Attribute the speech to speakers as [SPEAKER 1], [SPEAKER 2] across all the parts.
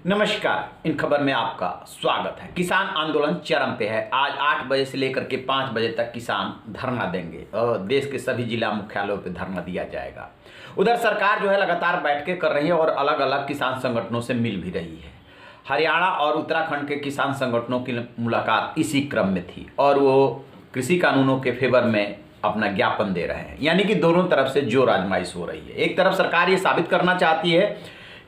[SPEAKER 1] नमस्कार। इन खबर में आपका स्वागत है। किसान आंदोलन चरम पे है। आज 8 बजे से लेकर के 5 बजे तक किसान धरना देंगे और देश के सभी जिला मुख्यालयों पे धरना दिया जाएगा। उधर सरकार जो है लगातार बैठकें कर रही है और अलग अलग किसान संगठनों से मिल भी रही है। हरियाणा और उत्तराखंड के किसान संगठनों की मुलाकात इसी क्रम में थी और वो कृषि कानूनों के फेवर में अपना ज्ञापन दे रहे हैं, यानी कि दोनों तरफ से जोर आजमाइश हो रही है। एक तरफ सरकार ये साबित करना चाहती है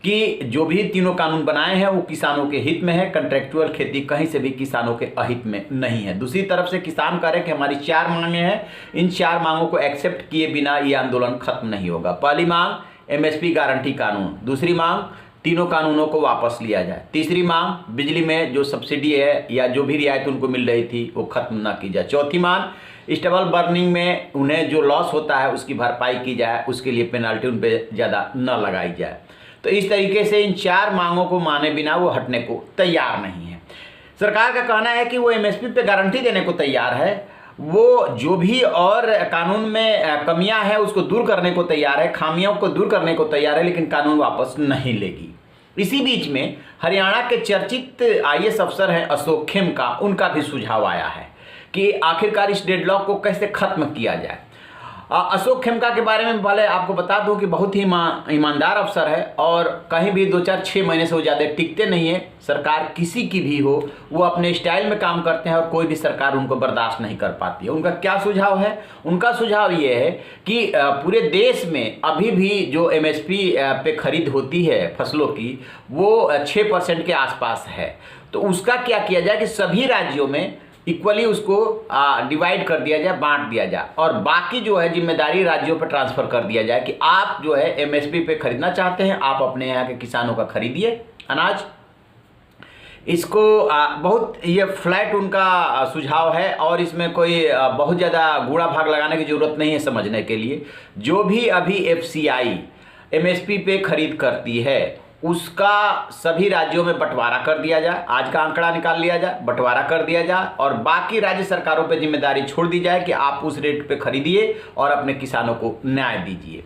[SPEAKER 1] कि जो भी तीनों कानून बनाए हैं वो किसानों के हित में है, कंट्रेक्चुअल खेती कहीं से भी किसानों के अहित में नहीं है। दूसरी तरफ से किसान कह रहे हैं कि हमारी 4 मांगे हैं, इन 4 मांगों को एक्सेप्ट किए बिना ये आंदोलन खत्म नहीं होगा। पहली मांग एमएसपी गारंटी कानून, दूसरी मांग तीनों कानूनों को वापस लिया जाए, तीसरी मांग बिजली में जो सब्सिडी है या जो भी रियायत उनको मिल रही थी वो खत्म ना की जाए, चौथी मांग स्टेबल बर्निंग में उन्हें जो लॉस होता है उसकी भरपाई की जाए, उसके लिए पेनल्टी उन पर ज़्यादा न लगाई जाए। तो इस तरीके से इन 4 मांगों को माने बिना वो हटने को तैयार नहीं है। सरकार का कहना है कि वो एमएसपी पे गारंटी देने को तैयार है, वो जो भी और कानून में कमियां हैं उसको दूर करने को तैयार है, खामियों को दूर करने को तैयार है, लेकिन कानून वापस नहीं लेगी। इसी बीच में हरियाणा के चर्चित आईएएस अफसर हैं अशोक खेमका, उनका भी सुझाव आया है कि आखिरकार इस डेडलॉक को कैसे खत्म किया जाए। अशोक खेमका के बारे में पहले आपको बता दूं कि बहुत ही ईमानदार अफसर है और कहीं भी 2-4-6 महीने से वो ज़्यादा टिकते नहीं है। सरकार किसी की भी हो वो अपने स्टाइल में काम करते हैं और कोई भी सरकार उनको बर्दाश्त नहीं कर पाती है। उनका क्या सुझाव है? उनका सुझाव ये है कि पूरे देश में अभी भी जो एमएसपी पे खरीद होती है फसलों की वो 6% के आसपास है। तो उसका क्या किया जाए कि सभी राज्यों में इक्वली उसको डिवाइड कर दिया जाए, बांट दिया जाए और बाकी जो है जिम्मेदारी राज्यों पर ट्रांसफर कर दिया जाए कि आप जो है एमएसपी पे खरीदना चाहते हैं, आप अपने यहाँ के किसानों का खरीदिए अनाज। इसको बहुत ये फ्लैट उनका सुझाव है और इसमें कोई बहुत ज़्यादा गूढ़ा भाग लगाने की ज़रूरत नहीं है समझने के लिए। जो भी अभी एफसीआई एमएसपी पे खरीद करती है उसका सभी राज्यों में बंटवारा कर दिया जाए, आज का आंकड़ा निकाल लिया जाए, बंटवारा कर दिया जाए और बाकी राज्य सरकारों पे जिम्मेदारी छोड़ दी जाए कि आप उस रेट पे खरीदिए और अपने किसानों को न्याय दीजिए।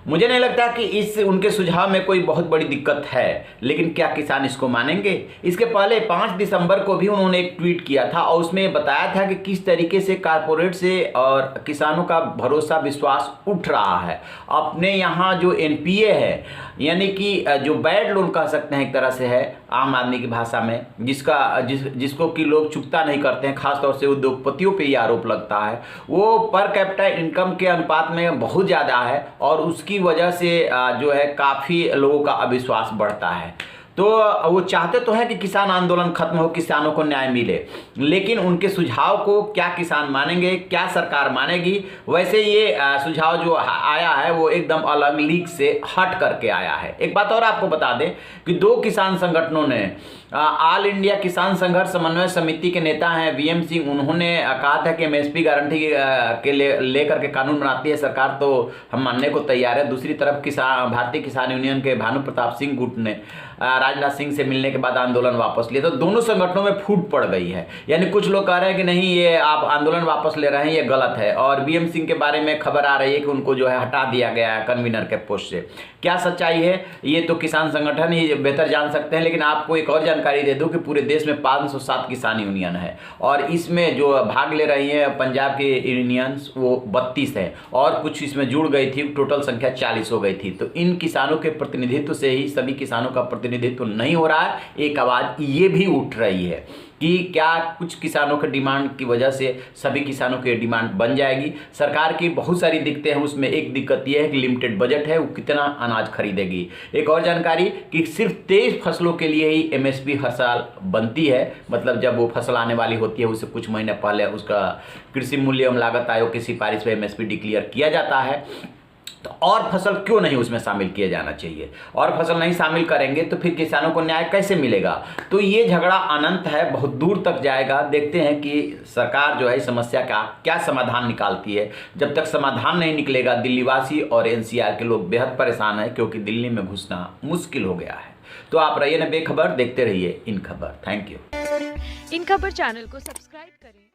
[SPEAKER 1] मुझे नहीं लगता कि इस उनके सुझाव में कोई बहुत बड़ी दिक्कत है, लेकिन क्या किसान इसको मानेंगे? इसके पहले 5 दिसंबर को भी उन्होंने एक ट्वीट किया था और उसमें बताया था कि किस तरीके से कारपोरेट से और किसानों का भरोसा विश्वास उठ रहा है। अपने यहाँ जो एनपीए है, यानी कि जो बैड लोन कह सकते हैं एक तरह से है आम आदमी की भाषा में, जिसको कि लोग चुकता नहीं करते हैं, खासतौर से उद्योगपतियों पे ये आरोप लगता है, वो पर कैपिटा इनकम के अनुपात में बहुत ज़्यादा है और उसकी वजह से जो है काफ़ी लोगों का अविश्वास बढ़ता है। तो वो चाहते तो हैं कि किसान आंदोलन खत्म हो, किसानों को न्याय मिले, लेकिन उनके सुझाव को क्या किसान मानेंगे, क्या सरकार मानेगी? वैसे ये सुझाव जो आया है वो एकदम अलग लीग से हट करके आया है। एक बात और आपको बता दें कि 2 किसान संगठनों ने ऑल इंडिया किसान संघर्ष समन्वय समिति के नेता हैं वीएम सिंह, उन्होंने कहा था कि एमएसपी गारंटी के लेकर के कानून बनाती है सरकार तो हम मानने को तैयार है। दूसरी तरफ भारतीय किसान यूनियन के भानु प्रताप सिंह गुट ने राजनाथ सिंह से मिलने के बाद आंदोलन वापस लिया। तो दोनों संगठनों में फूट पड़ गई है, यानी कुछ लोग कह रहे हैं कि नहीं ये आप आंदोलन वापस ले रहे हैं, ये गलत है, और वीएम सिंह के बारे में खबर आ रही है कि उनको जो है हटा दिया गया है कन्वीनर के पोस्ट से। क्या सच्चाई है ये तो किसान संगठन ही बेहतर जान सकते हैं, लेकिन आपको एक और जानकारी दे दूं कि पूरे देश में 507 किसान यूनियन है और इसमें जो भाग ले रही है पंजाब के यूनियंस वो 32 है और कुछ इसमें जुड़ गई थी, टोटल संख्या 40 हो गई थी। तो इन किसानों के प्रतिनिधित्व से ही सभी किसानों का प्रतिनिधित्व नहीं हो रहा है। एक आवाज़ ये भी उठ रही है कि क्या कुछ किसानों के डिमांड की वजह से सभी किसानों की डिमांड बन जाएगी। सरकार की बहुत सारी दिक्कतें हैं, उसमें एक दिक्कत यह है कि लिमिटेड बजट है, वो कितना अनाज खरीदेगी। एक और जानकारी कि सिर्फ 23 फसलों के लिए ही एमएसपी हर साल बनती है, मतलब जब वो फसल आने वाली होती है उससे कुछ महीने पहले उसका कृषि मूल्य एवं लागत आयोग की सिफारिश पर एमएसपी डिक्लेयर किया जाता है। तो और फसल क्यों नहीं उसमें शामिल किया जाना चाहिए? और फसल नहीं शामिल करेंगे तो फिर किसानों को न्याय कैसे मिलेगा? तो ये झगड़ा अनंत है, बहुत दूर तक जाएगा। देखते हैं कि सरकार जो है इस समस्या का क्या समाधान निकालती है। जब तक समाधान नहीं निकलेगा दिल्लीवासी और एनसीआर के लोग बेहद परेशान हैं, क्योंकि दिल्ली में घुसना मुश्किल हो गया है। तो आप रहिए ना बेखबर, देखते रहिए इन खबर। Thank you.
[SPEAKER 2] इन खबर चैनल को सब्सक्राइब करें।